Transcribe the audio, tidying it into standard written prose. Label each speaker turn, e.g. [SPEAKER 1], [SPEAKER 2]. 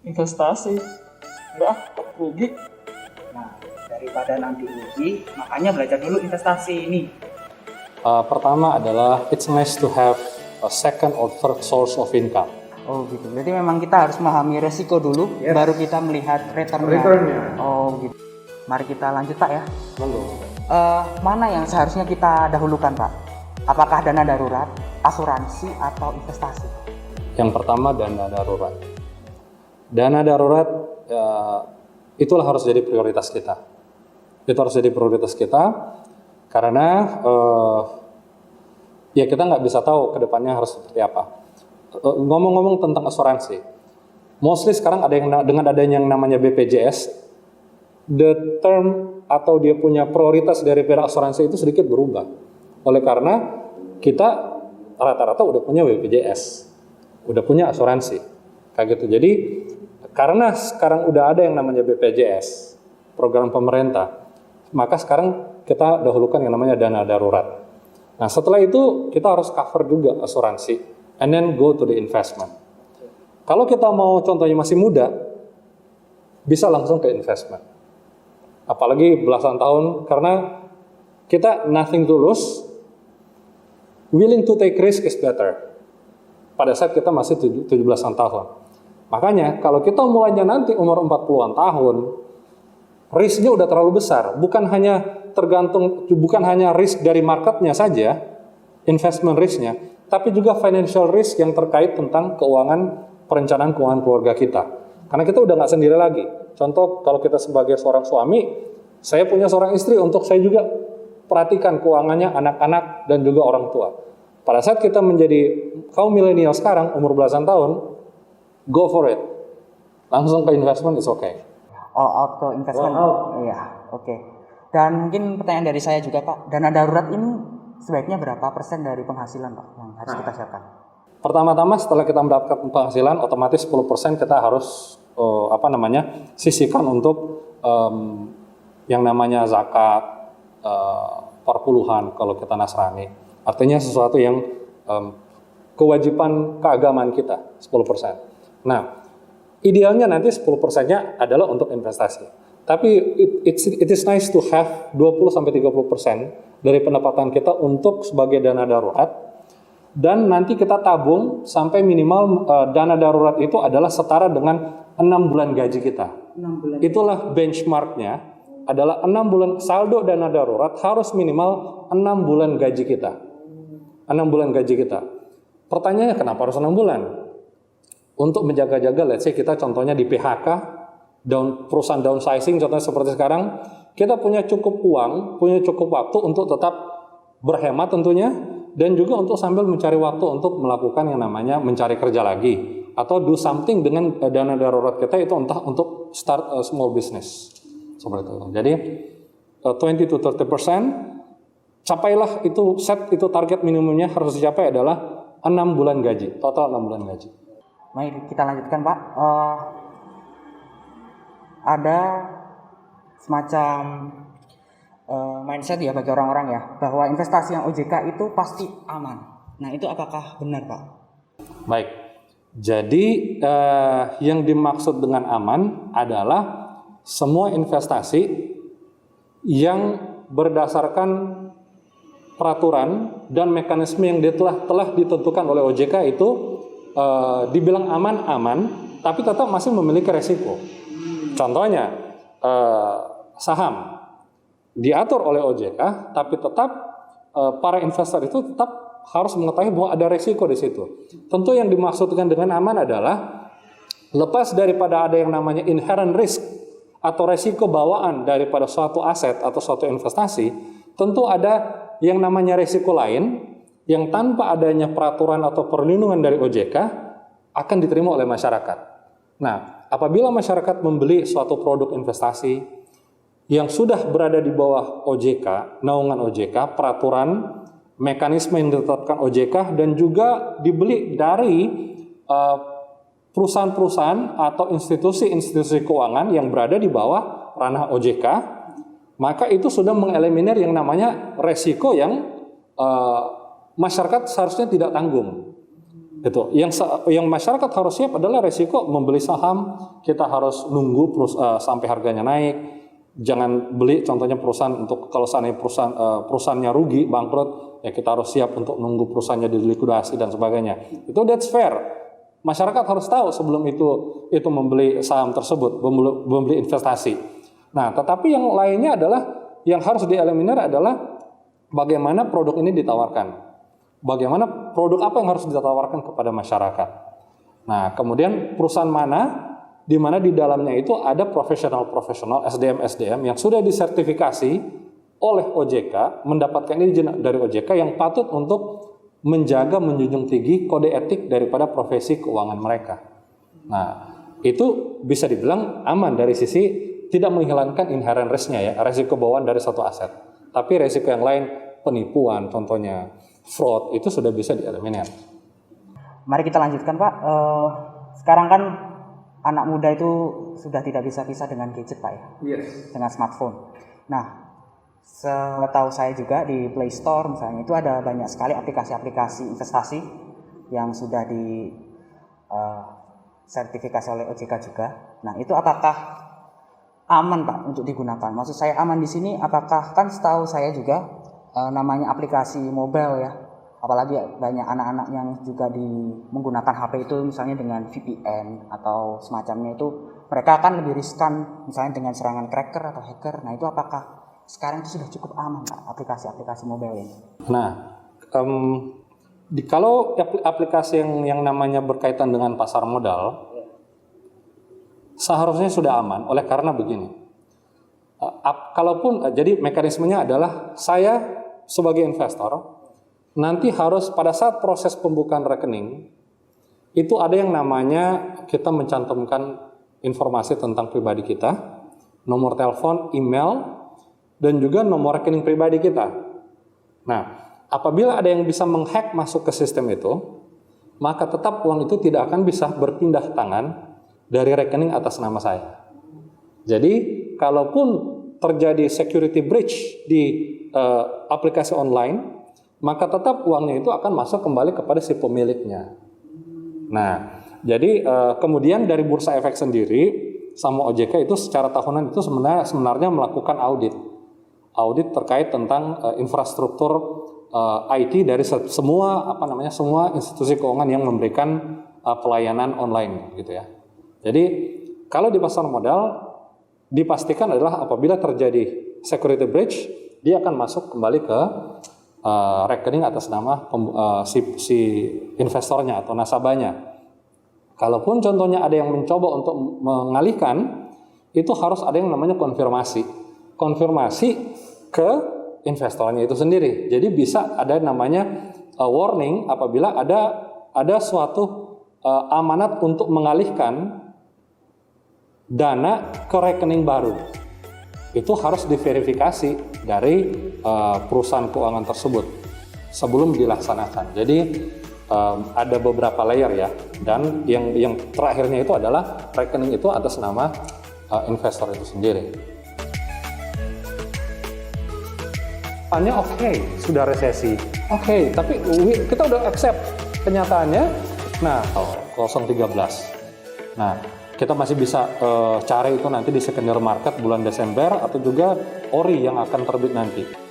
[SPEAKER 1] Investasi. Enggak, rugi.
[SPEAKER 2] Nah, daripada nanti rugi, makanya belajar dulu investasi ini.
[SPEAKER 3] Pertama adalah it's nice to have a second or third source of income.
[SPEAKER 2] Oh gitu, berarti memang kita harus memahami resiko dulu,
[SPEAKER 3] Yes.
[SPEAKER 2] baru kita melihat returnnya. Oh gitu. Mari kita lanjut Pak ya.
[SPEAKER 3] Monggo.
[SPEAKER 2] Mana yang seharusnya kita dahulukan Pak? Apakah dana darurat, asuransi, atau investasi?
[SPEAKER 3] Yang pertama dana darurat. Dana darurat itulah harus jadi prioritas kita. Itu harus jadi prioritas kita karena ya kita nggak bisa tahu ke depannya harus seperti apa. Ngomong-ngomong tentang asuransi, mostly sekarang ada yang dengan adanya yang namanya BPJS, the term atau dia punya prioritas dari pihak asuransi itu sedikit berubah. Oleh karena kita rata-rata udah punya BPJS, udah punya asuransi, kayak gitu. Jadi karena sekarang udah ada yang namanya BPJS, program pemerintah, maka sekarang kita dahulukan yang namanya dana darurat. Nah setelah itu kita harus cover juga asuransi. And then go to the investment. Kalau kita mau contohnya masih muda, bisa langsung ke investment. Apalagi belasan tahun, karena kita nothing to lose, willing to take risk is better. Pada saat kita masih 17-an tahun. Makanya kalau kita mulainya nanti umur 40-an tahun, risknya udah terlalu besar. Bukan hanya risk dari marketnya saja, investment risknya, tapi juga financial risk yang terkait tentang perencanaan keuangan keluarga kita. Karena kita udah nggak sendiri lagi. Contoh, kalau kita sebagai seorang suami, saya punya seorang istri untuk saya juga perhatikan keuangannya anak-anak dan juga orang tua. Pada saat kita menjadi kaum milenial sekarang, umur belasan tahun, go for it. Langsung ke investment is okay.
[SPEAKER 2] All out ke investment. Iya, oke. Dan mungkin pertanyaan dari saya juga Pak, dana darurat ini sebaiknya berapa persen dari penghasilan Pak yang harus kita siapkan?
[SPEAKER 3] Pertama-tama setelah kita mendapatkan penghasilan, otomatis 10% kita harus sisihkan untuk yang namanya zakat perpuluhan kalau kita Nasrani. Artinya sesuatu yang kewajiban keagamaan kita 10%. Nah, idealnya nanti 10%-nya adalah untuk investasi. Tapi it is nice to have 20-30% dari pendapatan kita untuk sebagai dana darurat, dan nanti kita tabung sampai minimal dana darurat itu adalah setara dengan 6 bulan gaji kita.
[SPEAKER 2] 6 bulan.
[SPEAKER 3] Itulah benchmarknya, adalah 6 bulan saldo dana darurat harus minimal 6 bulan gaji kita. 6 bulan gaji kita. Pertanyaannya kenapa harus 6 bulan? Untuk menjaga-jaga, let's say kita contohnya di PHK, perusahaan downsizing contohnya seperti sekarang, kita punya cukup uang, punya cukup waktu untuk tetap berhemat tentunya, dan juga untuk sambil mencari waktu untuk melakukan yang namanya mencari kerja lagi, atau do something dengan dana darurat kita itu entah untuk start a small business. Seperti itu. Jadi 20-30%, capailah itu, set itu target minimumnya harus dicapai adalah 6 bulan gaji, total 6 bulan gaji.
[SPEAKER 2] Mari kita lanjutkan Pak. Ada semacam mindset ya bagi orang-orang ya, bahwa investasi yang OJK itu pasti aman. Nah itu apakah benar Pak?
[SPEAKER 3] Baik, jadi yang dimaksud dengan aman adalah semua investasi yang berdasarkan peraturan dan mekanisme yang telah ditentukan oleh OJK itu dibilang aman, tapi tetap masih memiliki resiko. Contohnya saham diatur oleh OJK, tapi tetap para investor itu tetap harus mengetahui bahwa ada resiko di situ. Tentu yang dimaksudkan dengan aman adalah lepas daripada ada yang namanya inherent risk atau resiko bawaan daripada suatu aset atau suatu investasi, tentu ada yang namanya resiko lain yang tanpa adanya peraturan atau perlindungan dari OJK akan diterima oleh masyarakat. Nah, apabila masyarakat membeli suatu produk investasi yang sudah berada di bawah OJK, naungan OJK, peraturan, mekanisme yang ditetapkan OJK, dan juga dibeli dari perusahaan-perusahaan atau institusi-institusi keuangan yang berada di bawah ranah OJK, maka itu sudah mengeliminir yang namanya resiko yang masyarakat seharusnya tidak tanggung. Itu yang masyarakat harus siap adalah resiko membeli saham, kita harus nunggu sampai harganya naik. Jangan beli contohnya perusahaan untuk kalau seandainya perusahaannya rugi, bangkrut, ya kita harus siap untuk nunggu perusahaannya dilikuidasi dan sebagainya. Itu that's fair. Masyarakat harus tahu sebelum itu membeli saham tersebut, membeli investasi. Nah, tetapi yang lainnya adalah yang harus dieliminir adalah bagaimana produk ini ditawarkan. Bagaimana produk apa yang harus ditawarkan kepada masyarakat. Nah, kemudian perusahaan mana di mana di dalamnya itu ada profesional SDM yang sudah disertifikasi oleh OJK, mendapatkan izin dari OJK yang patut untuk menjaga, menjunjung tinggi kode etik daripada profesi keuangan mereka. Nah, itu bisa dibilang aman dari sisi tidak menghilangkan inherent risk-nya ya, resiko bawaan dari satu aset. Tapi resiko yang lain, penipuan contohnya, fraud, itu sudah bisa dieliminir.
[SPEAKER 2] Mari kita lanjutkan Pak. Sekarang kan anak muda itu sudah tidak bisa pisah dengan gadget Pak ya,
[SPEAKER 3] Yes.
[SPEAKER 2] dengan smartphone. Nah, setahu saya juga di Play Store misalnya itu ada banyak sekali aplikasi-aplikasi investasi yang sudah di sertifikasi oleh OJK juga. Nah, itu apakah aman Pak untuk digunakan? Maksud saya aman di sini apakah kan setahu saya juga namanya aplikasi mobile ya. Apalagi banyak anak-anak yang juga menggunakan HP itu misalnya dengan VPN atau semacamnya itu mereka akan lebih riskan misalnya dengan serangan cracker atau hacker. Nah, itu apakah sekarang itu sudah cukup aman Pak aplikasi-aplikasi mobile ini?
[SPEAKER 3] Nah, kalau aplikasi yang namanya berkaitan dengan pasar modal seharusnya sudah aman oleh karena begini. Kalaupun jadi mekanismenya adalah saya sebagai investor nanti harus pada saat proses pembukaan rekening itu ada yang namanya kita mencantumkan informasi tentang pribadi kita, nomor telepon, email, dan juga nomor rekening pribadi kita. Nah, apabila ada yang bisa menghack masuk ke sistem itu, maka tetap uang itu tidak akan bisa berpindah tangan dari rekening atas nama saya. Jadi, kalaupun terjadi security breach di aplikasi online, maka tetap uangnya itu akan masuk kembali kepada si pemiliknya. Nah, jadi kemudian dari Bursa Efek sendiri sama OJK itu secara tahunan itu sebenarnya melakukan audit terkait tentang infrastruktur IT dari semua semua institusi keuangan yang memberikan pelayanan online gitu ya. Jadi kalau di pasar modal dipastikan adalah apabila terjadi security breach dia akan masuk kembali ke rekening atas nama si investornya atau nasabahnya. Kalaupun contohnya ada yang mencoba untuk mengalihkan, itu harus ada yang namanya konfirmasi ke investornya itu sendiri. Jadi bisa ada namanya warning apabila ada suatu amanat untuk mengalihkan dana ke rekening baru. Itu harus diverifikasi dari perusahaan keuangan tersebut sebelum dilaksanakan. Jadi ada beberapa layer ya, dan yang terakhirnya itu adalah rekening itu atas nama investor itu sendiri. Hanya oke, sudah resesi. Oke, tapi kita udah accept kenyataannya. Nah, 013. Nah, kita masih bisa cari itu nanti di secondary market bulan Desember atau juga ORI yang akan terbit nanti.